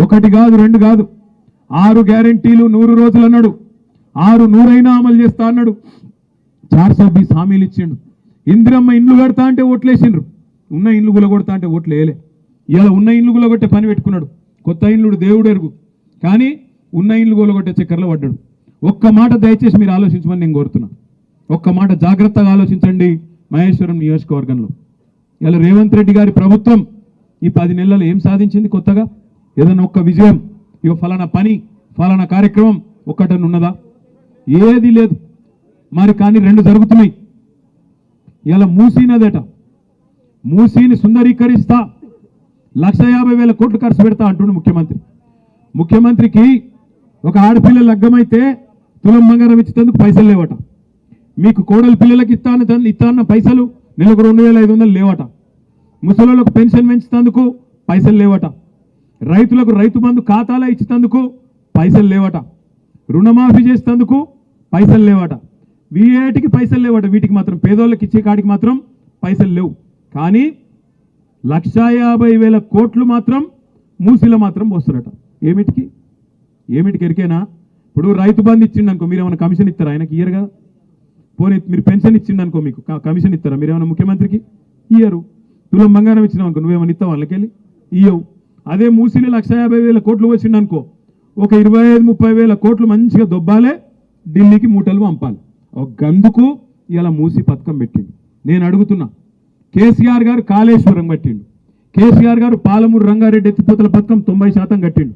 ఒకటి కాదు రెండు కాదు 6 గ్యారెంటీలు 100 రోజులు అన్నాడు 6 100 అమలు చేస్తా అన్నాడు 420 హామీలు ఇచ్చిండు ఇందిరమ్మ ఇండ్లు కడతా అంటే ఓట్లేసిండ్రు ఉన్న ఇండ్లు గులగొడతా అంటే ఓట్లు వేయలే ఇలా ఉన్న ఇండ్లు గులగొట్టే పని పెట్టుకున్నాడు కొత్త ఇండ్లు దేవుడు ఎరుగు కానీ ఉన్న ఇండ్లు గులగొట్టే చక్కర్లో పడ్డాడు ఒక్క మాట దయచేసి మీరు ఆలోచించమని నేను కోరుతున్నా ఒక్క మాట జాగ్రత్తగా ఆలోచించండి మహేశ్వరం నియోజకవర్గంలో ఇలా రేవంత్ రెడ్డి గారి ప్రభుత్వం ఈ 10 నెలల్లో ఏం సాధించింది కొత్తగా ఏదైనా ఒక్క విజయం ఇక ఫలానా పని ఫలానా కార్యక్రమం ఒక్కటని ఉన్నదా ఏది లేదు మరి కానీ 2 జరుగుతున్నాయి ఇలా మూసీనదట మూసీని సుందరీకరిస్తా 1,50,000 కోట్లు ఖర్చు పెడతా అంటుండు ముఖ్యమంత్రికి ఒక ఆడపిల్ల లగ్గమైతే తులం బంగారం ఇచ్చేందుకు పైసలు లేవట మీకు కోడలి పిల్లలకి ఇస్తాన్న పైసలు నెలకు 2,500 లేవట ముసలోళ్ళకు పెన్షన్ పెంచుతందుకు పైసలు లేవట రైతులకు రైతు బంధు ఖాతాలో ఇచ్చేందుకు పైసలు లేవట రుణమాఫీ చేసేందుకు పైసలు లేవట వీటికి పైసలు లేవట వీటికి మాత్రం పేదోళ్ళకి ఇచ్చే కాడికి మాత్రం పైసలు లేవు కానీ 1,50,000 కోట్లు మాత్రం మూసిలో మాత్రం పోస్తారట ఏమిటికి ఎరికేనా ఇప్పుడు రైతు బంధు ఇచ్చిండు అనుకో మీరు ఏమైనా కమిషన్ ఇస్తారా ఆయనకి ఇయ్యరు కదా పోనీ మీరు పెన్షన్ ఇచ్చిండు అనుకో మీకు కమిషన్ ఇస్తారా మీరు ఏమైనా ముఖ్యమంత్రికి ఇయ్యరు తులం బంగారం ఇచ్చినావు అనుకో నువ్వేమైనా ఇస్తావు వాళ్ళకెళ్ళి ఇయ్యవు అదే మూసిలో 1,50,000 కోట్లు వచ్చిండు అనుకో ఒక 25-30 కోట్లు మంచిగా దొబ్బాలే ఢిల్లీకి మూటలు పంపాలి ఒక గందుకు ఇలా మూసి పథకం పెట్టిండు నేను అడుగుతున్నా కేసీఆర్ గారు కాళేశ్వరం కట్టిండు కేసీఆర్ గారు పాలమూరు రంగారెడ్డి ఎత్తిపోతల పథకం 90% కట్టిండు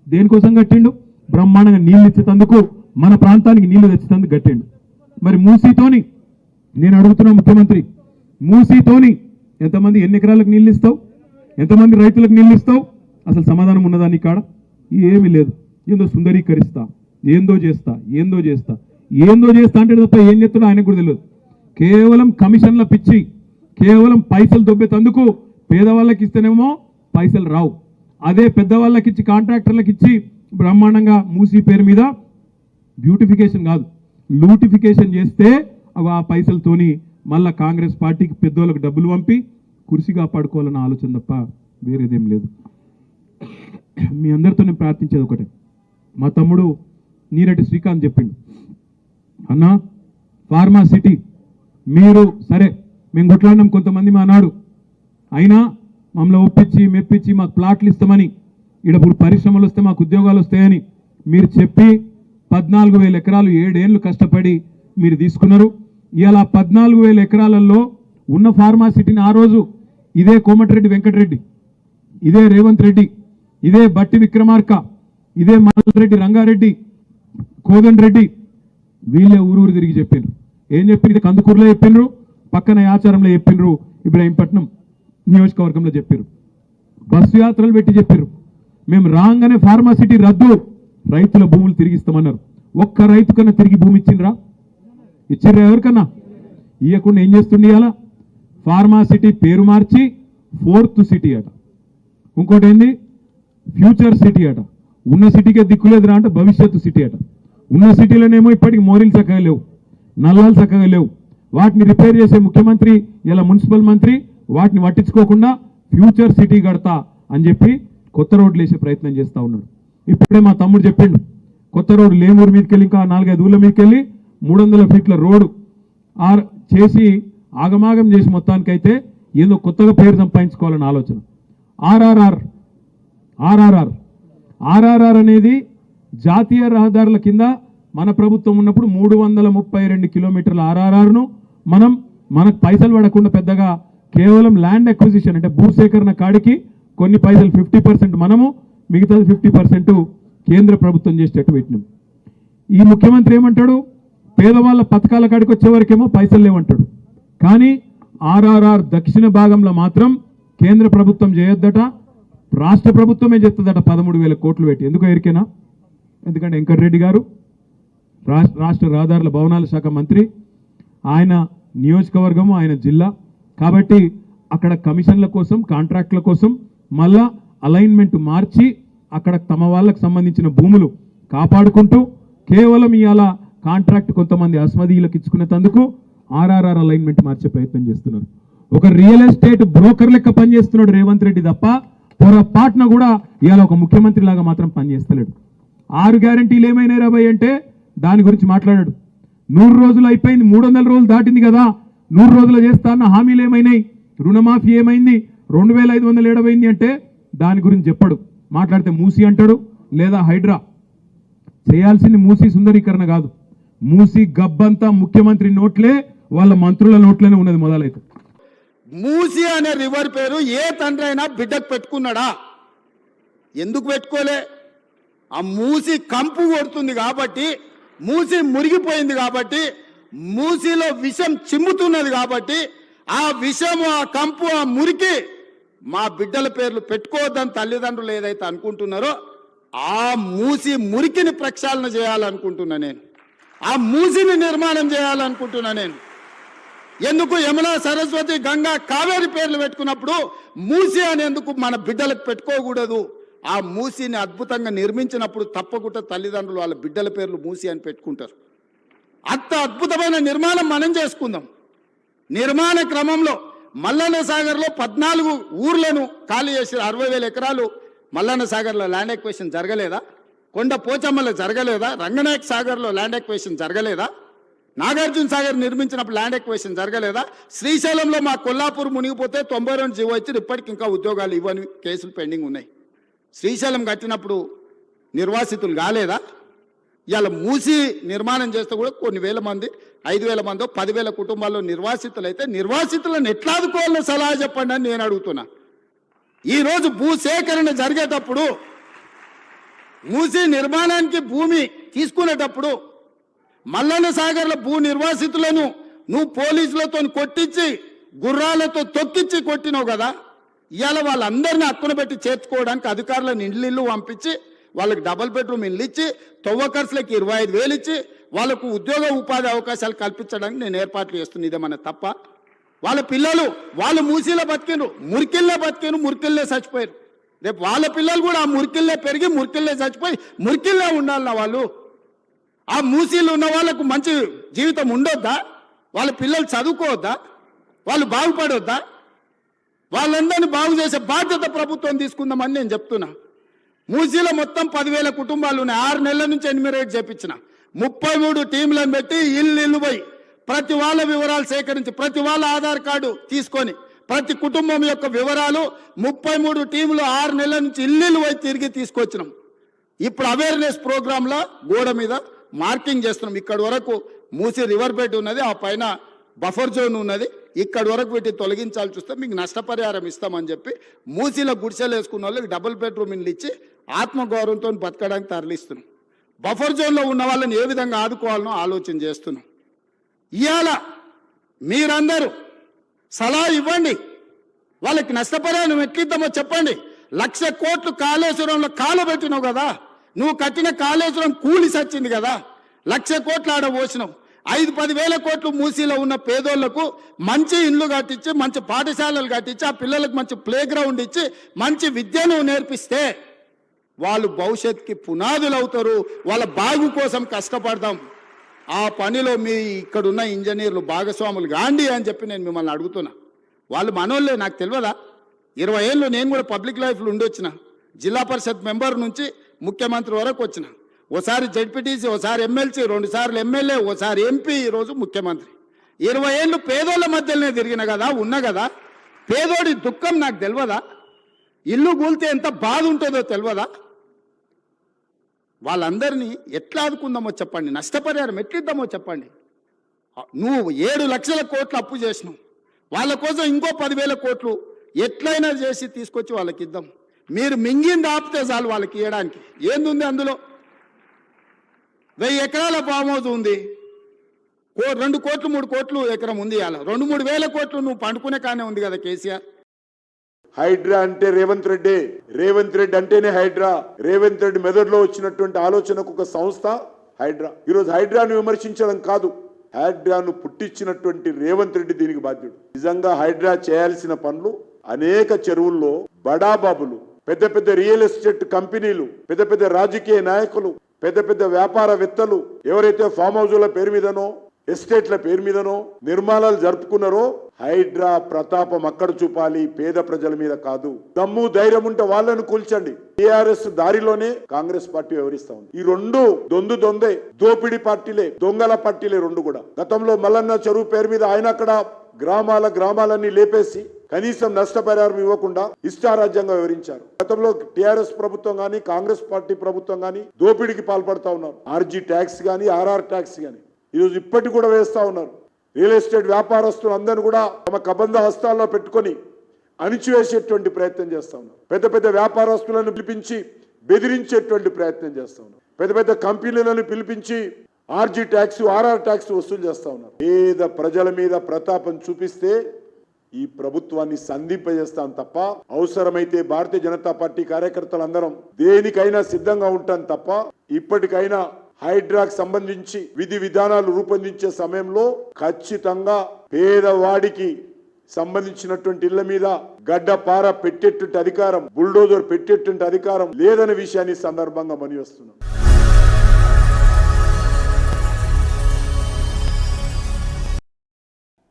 దేనికోసం కట్టిండు బ్రహ్మాండంగా నీళ్లు ఇచ్చేందుకు మన ప్రాంతానికి నీళ్లు తెచ్చేందుకు కట్టిండు మరి మూసీతోని నేను అడుగుతున్నా ముఖ్యమంత్రి మూసీతోని ఎంతమంది ఎన్ని ఎకరాలకు నీళ్ళు ఇస్తావు ఎంతమంది రైతులకు నీళ్ళు ఇస్తావు అసలు సమాధానం ఉన్నదా నీ కాడ ఏమీ లేదు ఏందో సుందరీకరిస్తా ఏందో చేస్తా అంటే తప్ప ఏం చేస్తున్నా ఆయనకు కూడా తెలియదు కేవలం కమిషన్ల పిచ్చి కేవలం పైసలు దొబ్బేతందుకు పేదవాళ్ళకి ఇస్తేనేమో పైసలు రావు అదే పెద్దవాళ్ళకి ఇచ్చి కాంట్రాక్టర్లకు ఇచ్చి బ్రహ్మాండంగా మూసీ పేరు మీద బ్యూటిఫికేషన్ కాదు లూటిఫికేషన్ చేస్తే ఆ పైసలతోని మళ్ళా కాంగ్రెస్ పార్టీకి పెద్దోళ్ళకి డబ్బులు పంపి కుర్చీ కాపాడుకోవాలన్న ఆలోచన తప్ప వేరేదేం లేదు మీ అందరితో నేను ప్రార్థించేది ఒకటే మా తమ్ముడు నీరటి శ్రీకాంత్ చెప్పిండు అన్నా ఫార్మా సిటీ మీరు సరే మేము కొట్లాడినాం కొంతమంది మా నాడు అయినా మమ్మల్ని ఒప్పించి మెప్పించి మాకు ప్లాట్లు ఇస్తామని ఇక్కడ పరిశ్రమలు వస్తే మాకు ఉద్యోగాలు వస్తాయని మీరు చెప్పి 14,000 ఎకరాలు 7 ఏళ్ళు కష్టపడి మీరు తీసుకున్నారు ఇలా 14,000 ఎకరాలలో ఉన్న ఫార్మా సిటీని ఆ రోజు ఇదే కోమటిరెడ్డి వెంకటరెడ్డి ఇదే రేవంత్ రెడ్డి ఇదే బట్టి విక్రమార్క ఇదే మల్రెడ్డి రంగారెడ్డి కోదండ్ రెడ్డి వీళ్ళే ఊరూరు తిరిగి చెప్పారు ఏం చెప్పారు ఇది కందుకూరులో చెప్పినరు పక్కన ఆచారంలో చెప్పినరు ఇబ్రాహీంపట్నం నియోజకవర్గంలో చెప్పారు బస్సు యాత్రలు పెట్టి చెప్పారు మేము రాగానే ఫార్మా సిటీ రద్దు రైతుల భూములు తిరిగిస్తామన్నారు ఒక్క రైతు కన్నా తిరిగి భూమి ఇచ్చిండ్రా ఎవరికన్నా ఇవ్వకుండా ఏం చేస్తుండే అలా ఫార్మా సిటీ పేరు మార్చి 4th సిటీ అట ఇంకోటి ఏంది ఫ్యూచర్ సిటీ అట ఉన్న సిటీకే దిక్కులేదురా అంటే భవిష్యత్తు సిటీ అట ఉన్న సిటీలోనేమో ఇప్పటికి మోరీలు చక్కగా లేవు నల్లాలు చక్కగా లేవు వాటిని రిపేర్ చేసే ముఖ్యమంత్రి ఇలా మున్సిపల్ మంత్రి వాటిని పట్టించుకోకుండా ఫ్యూచర్ సిటీ కడతా అని చెప్పి కొత్త రోడ్లు వేసే ప్రయత్నం చేస్తూ ఉన్నాడు ఇప్పుడే మా తమ్ముడు చెప్పిండు కొత్త రోడ్డు లేమూరు మీదకి వెళ్ళి ఇంకా 4-5 ఊళ్ళ మీదకి వెళ్ళి 300 ఫీట్ల రోడ్డు చేసి ఆగమాగం చేసి మొత్తానికైతే ఏదో కొత్తగా పేరు సంపాదించుకోవాలని ఆలోచన ఆర్ఆర్ఆర్ అనేది జాతీయ రహదారుల కింద మన ప్రభుత్వం ఉన్నప్పుడు 332 కిలోమీటర్ల ఆర్ఆర్ఆర్ను మనకు పైసలు పడకుండా పెద్దగా కేవలం ల్యాండ్ అక్విజిషన్ అంటే భూసేకరణ కాడికి కొన్ని పైసలు 50% మనము మిగతాది 50% కేంద్ర ప్రభుత్వం చేసేటట్టు పెట్టినాం ఈ ముఖ్యమంత్రి ఏమంటాడు పేదవాళ్ళ పథకాల కాడికి వచ్చేవరకేమో పైసలు లేవంటాడు కానీ ఆర్ఆర్ఆర్ దక్షిణ భాగంలో మాత్రం కేంద్ర ప్రభుత్వం చేయొద్దట రాష్ట్ర ప్రభుత్వమే చేస్తుందట 13,000 కోట్లు పెట్టి ఎందుకో ఎరికేనా ఎందుకంటే వెంకటరెడ్డి గారు రాష్ట్ర రహదారుల భవనాల శాఖ మంత్రి ఆయన నియోజకవర్గము ఆయన జిల్లా కాబట్టి అక్కడ కమిషన్ల కోసం కాంట్రాక్ట్ల కోసం మళ్ళా అలైన్మెంట్ మార్చి అక్కడ తమ వాళ్ళకు సంబంధించిన భూములు కాపాడుకుంటూ కేవలం ఇవాళ కాంట్రాక్ట్ కొంతమంది అస్మదీయులకు ఇచ్చుకునేందుకు ఆర్ఆర్ఆర్ అలైన్మెంట్ మార్చే ప్రయత్నం చేస్తున్నారు ఒక రియల్ ఎస్టేట్ బ్రోకర్ లెక్క పనిచేస్తున్నాడు రేవంత్ రెడ్డి తప్ప పొరపాటున కూడా ఇవాళ ఒక ముఖ్యమంత్రి లాగా మాత్రం పనిచేస్తలేడు. 6 గ్యారంటీలు ఏమైనాయి రాబాయ్ అంటే దాని గురించి మాట్లాడాడు. 100 రోజులు అయిపోయింది, 300 రోజులు దాటింది కదా, 100 రోజులు చేస్తా అన్న హామీలు ఏమైనాయి, రుణమాఫీ ఏమైంది, 2500 ఏడవైంది అంటే దాని గురించి చెప్పడు. మాట్లాడితే మూసి అంటాడు లేదా హైడ్రా. చేయాల్సింది మూసి సుందరీకరణ కాదు, మూసి గబ్బంతా ముఖ్యమంత్రి నోట్లే, వాళ్ళ మంత్రుల నోట్లోనే ఉన్నది మొదలైతే. మూసి అనే రివర్ పేరు ఏ తండ్రి అయినా బిడ్డకు పెట్టుకున్నాడా? ఎందుకు పెట్టుకోలే? ఆ మూసి కంపు కొడుతుంది కాబట్టి, మూసి మురిగిపోయింది కాబట్టి, మూసిలో విషం చిమ్ముతున్నది కాబట్టి, ఆ విషము, ఆ కంపు, ఆ మురికి మా బిడ్డల పేర్లు పెట్టుకోవద్దని తల్లిదండ్రులు ఏదైతే అనుకుంటున్నారో ఆ మూసి మురికిని ప్రక్షాళన చేయాలనుకుంటున్నా నేను. ఆ మూసిని నిర్మాణం చేయాలనుకుంటున్నా నేను. ఎందుకు యమునా, సరస్వతి, గంగా, కావేరి పేర్లు పెట్టుకున్నప్పుడు మూసి అనేందుకు మన బిడ్డలకు పెట్టుకోకూడదు? ఆ మూసిని అద్భుతంగా నిర్మించినప్పుడు తప్పకుండా తల్లిదండ్రులు వాళ్ళ బిడ్డల పేర్లు మూసి అని పెట్టుకుంటారు. అంత అద్భుతమైన నిర్మాణం మనం చేసుకుందాం. నిర్మాణ క్రమంలో మల్లన్న సాగర్లో 14 ఊర్లను ఖాళీ చేసి 60,000 ఎకరాలు మల్లన్న సాగర్లో ల్యాండ్ ఎక్వేషన్ జరగలేదా? కొండ పోచమ్మలో జరగలేదా? రంగనాయక సాగర్లో ల్యాండ్ ఎక్వేషన్ జరగలేదా? నాగార్జున సాగర్ నిర్మించినప్పుడు ల్యాండ్ ఎక్వేషన్ జరగలేదా? శ్రీశైలంలో మా కొల్లాపూర్ మునిగిపోతే 92 జీవో ఇచ్చి ఇప్పటికి ఇంకా ఉద్యోగాలు ఇవ్వని కేసులు పెండింగ్ ఉన్నాయి. శ్రీశైలం కట్టినప్పుడు నిర్వాసితులు కాలేదా? ఇవాళ మూసి నిర్మాణం చేస్తే కూడా కొన్ని వేల మంది, 5,000 మందో 10,000 కుటుంబాల్లో నిర్వాసితులు అయితే నిర్వాసితులను ఎట్లా ఆదుకోవాలో సలహా చెప్పండి అని నేను అడుగుతున్నా. ఈరోజు భూసేకరణ జరిగేటప్పుడు, మూసి నిర్మాణానికి భూమి తీసుకునేటప్పుడు మల్లన్న సాగర్ల భూ నిర్వాసితులను నువ్వు పోలీసులతో కొట్టించి, గుర్రాలతో తొక్కించి కొట్టినావు కదా. ఇవాళ వాళ్ళందరినీ హక్కున పెట్టి చేర్చుకోవడానికి అధికారులను ఇళ్ళు పంపించి వాళ్ళకి డబుల్ బెడ్రూమ్ ఇల్లు ఇచ్చి, తొవ్వ ఖర్చులకి 25,000 ఇచ్చి వాళ్ళకు ఉద్యోగ ఉపాధి అవకాశాలు కల్పించడానికి నేను ఏర్పాట్లు చేస్తున్నాను. ఇదేమన్నా తప్ప? వాళ్ళ పిల్లలు వాళ్ళు మూసీలో బతికినరు, మురికిల్లే బతికిను, మురికిల్లే చచ్చిపోయారు. రేపు వాళ్ళ పిల్లలు కూడా ఆ మురికిల్లే పెరిగి మురికిల్లే చచ్చిపోయి మురికిల్లే ఉండాలన్న వాళ్ళు. ఆ మూసీలు ఉన్న వాళ్ళకు మంచి జీవితం ఉండొద్దా? వాళ్ళ పిల్లలు చదువుకోవద్దా? వాళ్ళు బాగుపడొద్దా? వాళ్ళందరినీ బాగు చేసే బాధ్యత ప్రభుత్వం తీసుకుందామని నేను చెప్తున్నా. మూసీలో మొత్తం 10,000 కుటుంబాలు ఉన్నాయి. 6 నెలల నుంచి ఎన్యూమరేట్ చేపించిన 33 టీంలను పెట్టి ఇల్లు పోయి ప్రతి వాళ్ళ వివరాలు సేకరించి, ప్రతి వాళ్ళ ఆధార్ కార్డు తీసుకొని, ప్రతి కుటుంబం యొక్క వివరాలు 33 టీంలు 6 నెలల నుంచి ఇల్లు పోయి తిరిగి తీసుకొచ్చినాం. ఇప్పుడు అవేర్నెస్ ప్రోగ్రాంలో గోడ మీద మార్కింగ్ చేస్తున్నాం. ఇక్కడి వరకు మూసి రివర్ బెడ్ ఉన్నది, ఆ పైన బఫర్ జోన్ ఉన్నది. ఇక్కడి వరకు వీటిని తొలగించాల్సి వస్తే మీకు నష్టపరిహారం ఇస్తామని చెప్పి మూసీలో గుడిసెలు వేసుకున్న వాళ్ళకి డబుల్ బెడ్రూమ్ ఇల్లు ఇచ్చి ఆత్మగౌరవంతో బతకడానికి తరలిస్తున్నాం. బఫర్ జోన్లో ఉన్న వాళ్ళని ఏ విధంగా ఆదుకోవాలనో ఆలోచన చేస్తున్నాం. ఇవాళ మీరందరూ సలహా ఇవ్వండి, వాళ్ళకి నష్టపరిహారం ఎట్లిద్దామో చెప్పండి. 1,00,000 కోట్లు కాళేశ్వరంలో కాలబెట్టినావు కదా, నువ్వు కట్టిన కాళేశ్వరం కూలి సచ్చింది కదా, 1,00,000 కోట్లు ఆడ పోసినావు. 5-10 వేల కోట్లు మూసీలో ఉన్న పేదోళ్లకు మంచి ఇండ్లు కట్టించి, మంచి పాఠశాలలు కట్టించి, ఆ పిల్లలకు మంచి ప్లే గ్రౌండ్ ఇచ్చి, మంచి విద్యను నేర్పిస్తే వాళ్ళు భవిష్యత్తుకి పునాదులు అవుతారు. వాళ్ళ బాగు కోసం కష్టపడదాం. ఆ పనిలో మీ ఇక్కడున్న ఇంజనీర్లు భాగస్వాములు గాండి అని చెప్పి నేను మిమ్మల్ని అడుగుతున్నా. వాళ్ళు మనోళ్ళే, నాకు తెలియదా? 20 ఏళ్ళు నేను కూడా పబ్లిక్ లైఫ్లో ఉండొచ్చిన. జిల్లా పరిషత్ మెంబర్ నుంచి ముఖ్యమంత్రి వరకు వచ్చిన. ఓసారి జడ్పీటీసీ, ఓసారి ఎమ్మెల్సీ, 2 సార్లు ఎమ్మెల్యే, ఓసారి ఎంపీ, ఈరోజు ముఖ్యమంత్రి. 20 ఏళ్ళు పేదోళ్ళ మధ్యలోనే తిరిగిన కదా, ఉన్నా కదా. పేదోడి దుఃఖం నాకు తెలియదా? ఇల్లు కూలితే ఎంత బాధ ఉంటుందో తెలియదా? వాళ్ళందరినీ ఎట్లా ఆదుకుందామో చెప్పండి, నష్టపరిహారం ఎట్లిద్దామో చెప్పండి. నువ్వు 7 లక్షల కోట్లు అప్పు చేసినావు, వాళ్ళ కోసం ఇంకో 10,000 కోట్లు ఎట్లయినా చేసి తీసుకొచ్చి వాళ్ళకి ఇద్దాం. మీరు మింగింది ఆపితే చాలు వాళ్ళకి ఇవ్వడానికి. ఏందుంది అందులో? 1000 ఎకరాల ఫామ్ హౌస్ ఉంది, 2 కోట్లు 3 కోట్లు ఎకరం ఉంది. అలా 2-3 వేల కోట్లు నువ్వు పండుకునే కానీ ఉంది కదా కేసీఆర్. హైడ్రా అంటే రేవంత్ రెడ్డి, రేవంత్ రెడ్డి అంటేనే హైడ్రా. రేవంత్ రెడ్డి మెదడులో వచ్చినటువంటి ఆలోచనకు ఒక సంస్థ హైడ్రా. ఈరోజు హైడ్రాను విమర్శించడం కాదు, హైడ్రాను పుట్టించినటువంటి రేవంత్ రెడ్డి దీనికి బాధ్యుడు. నిజంగా హైడ్రా చేయాల్సిన పనులు అనేక చెరువుల్లో బడాబాబులు, పెద్ద పెద్ద రియల్ ఎస్టేట్ కంపెనీలు, పెద్ద పెద్ద రాజకీయ నాయకులు, పెద్ద పెద్ద వ్యాపారవేత్తలు ఎవరైతే ఫామ్ హౌజుల పేరు మీదనో ఎస్టేట్ల పేరు మీదనో నిర్మాణాలు జరుపుకున్నారో హైడ్రా ప్రతాపం అక్కడ చూపాలి, పేద ప్రజల మీద కాదు. దమ్ము ధైర్యం ఉంటే వాళ్ళను కూల్చండి. టీఆర్ఎస్ దారిలోనే కాంగ్రెస్ పార్టీ వ్యవహరిస్తా ఉంది. ఈ రెండు దొందే దోపిడీ పార్టీలే, దొంగల పార్టీలే రెండు కూడా. గతంలో మల్లన్న చెరువు పేరు మీద ఆయన అక్కడ గ్రామాలన్నీ లేపేసి కనీసం నష్టపరిహారం ఇవ్వకుండా ఇష్టారాజ్యంగా వివరించారు. గతంలో టీఆర్ఎస్ ప్రభుత్వం గానీ కాంగ్రెస్ పార్టీ ప్రభుత్వం గానీ దోపిడీకి పాల్పడతా ఉన్నారు. ఆర్జీ ట్యాక్స్ గానీ ఆర్ఆర్ ట్యాక్స్ గానీ ఈరోజు ఇప్పటికి కూడా వేస్తా ఉన్నారు. రియల్ ఎస్టేట్ వ్యాపారస్తులు అందరూ కూడా తమ కబంధ హస్తాల్లో పెట్టుకొని అణిచివేసేటువంటి ప్రయత్నం చేస్తా ఉన్నారు. పెద్ద పెద్ద వ్యాపారస్తులను పిలిపించి బెదిరించేటువంటి ప్రయత్నం చేస్తా ఉన్నారు. పెద్ద పెద్ద కంపెనీలను పిలిపించి ఆర్జీ ట్యాక్స్ ఆర్ఆర్ ట్యాక్స్ వసూలు చేస్తా ఉన్నారు. పేద ప్రజల మీద ప్రతాపం చూపిస్తే ఈ ప్రభుత్వాన్ని సంధింపజేస్తాం తప్ప, అవసరమైతే భారతీయ జనతా పార్టీ కార్యకర్తలందరం దేనికైనా సిద్ధంగా ఉంటాం తప్ప, ఇప్పటికైనా హైడ్రాకు సంబంధించి విధి విధానాలు రూపొందించే సమయంలో ఖచ్చితంగా పేదవాడికి సంబంధించినటువంటి ఇళ్ల మీద గడ్డపార పెట్టేటువంటి అధికారం, బుల్డోజర్ పెట్టేటువంటి అధికారం లేదనే విషయాన్ని సందర్భంగా మనవిస్తున్నాం.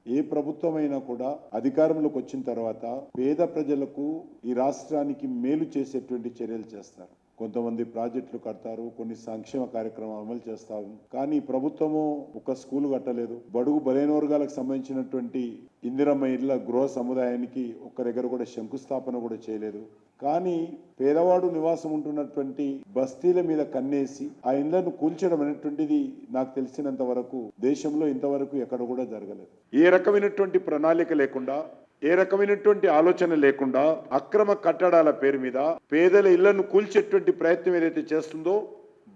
ఏ ప్రభుత్వమైనా కూడా అధికారంలోకి వచ్చిన తర్వాత పేద ప్రజలకు ఈ రాష్ట్రానికి మేలు చేసేటువంటి చర్యలు చేస్తారు. కొంతమంది ప్రాజెక్టులు కడతారు, కొన్ని సంక్షేమ కార్యక్రమాలు అమలు చేస్తారు. కానీ ప్రభుత్వము ఒక స్కూల్ కట్టలేదు. బడుగు బలైన వర్గాలకు సంబంధించినటువంటి ఇందిరమ్మ ఇళ్ల గృహ సముదాయానికి ఒక్క దగ్గర కూడా శంకుస్థాపన కూడా చేయలేదు. కానీ పేదవాడు నివాసం ఉంటున్నటువంటి బస్తీల మీద కన్నేసి ఆ ఇళ్లను కూల్చడం అనేటువంటిది నాకు తెలిసినంత వరకు దేశంలో ఇంతవరకు ఎక్కడ కూడా జరగలేదు. ఏ రకమైనటువంటి ప్రణాళిక లేకుండా, ఏ రకమైనటువంటి ఆలోచన లేకుండా అక్రమ కట్టడాల పేరు మీద పేదల ఇళ్లను కూల్చేటువంటి ప్రయత్నం ఏదైతే చేస్తుందో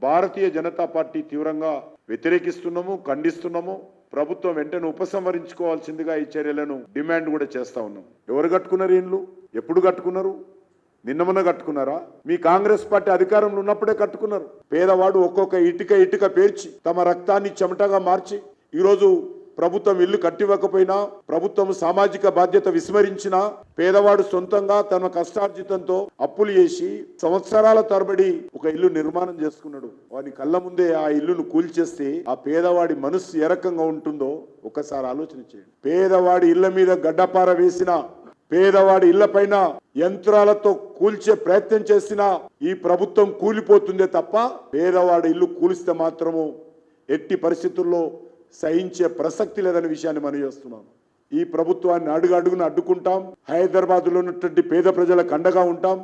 భారతీయ జనతా పార్టీ తీవ్రంగా వ్యతిరేకిస్తున్నాము, ఖండిస్తున్నాము. ప్రభుత్వం వెంటనే ఉపసంహరించుకోవాల్సిందిగా ఈ చర్యలను డిమాండ్ కూడా చేస్తా ఉన్నాం. ఎవరు కట్టుకున్నారు ఇండ్లు? ఎప్పుడు కట్టుకున్నారు? నిన్న మొన్న కట్టుకున్నారా? మీ కాంగ్రెస్ పార్టీ అధికారంలో ఉన్నప్పుడే కట్టుకున్నారు. పేదవాడు ఒక్కొక్క ఇటుక పేర్చి తమ రక్తాన్ని చెమటగా మార్చి ఈరోజు ప్రభుత్వం ఇల్లు కట్టివ్వకపోయినా, ప్రభుత్వం సామాజిక బాధ్యత విస్మరించినా పేదవాడు సొంతంగా తన కష్టార్జితంతో అప్పులు చేసి సంవత్సరాల తరబడి ఒక ఇల్లు నిర్మాణం చేసుకున్నాడు. వాని కళ్ళ ముందే ఆ ఇల్లును కూల్చేస్తే ఆ పేదవాడి మనస్సు ఏ రకంగా ఉంటుందో ఒకసారి ఆలోచన చేయండి. పేదవాడి ఇళ్ల మీద గడ్డపార వేసిన, పేదవాడి ఇళ్ల పైన యంత్రాలతో కూల్చే ప్రయత్నం చేసినా ఈ ప్రభుత్వం కూలిపోతుందే తప్ప పేదవాడి ఇల్లు కూలిస్తే మాత్రము ఎట్టి పరిస్థితుల్లో సహించే ప్రసక్తి లేదనే విషయాన్ని మనం చేస్తున్నాం. ఈ ప్రభుత్వాన్ని అడుగున అడ్డుకుంటాం. హైదరాబాద్లో ఉన్నటువంటి పేద ప్రజలకు అండగా ఉంటాం.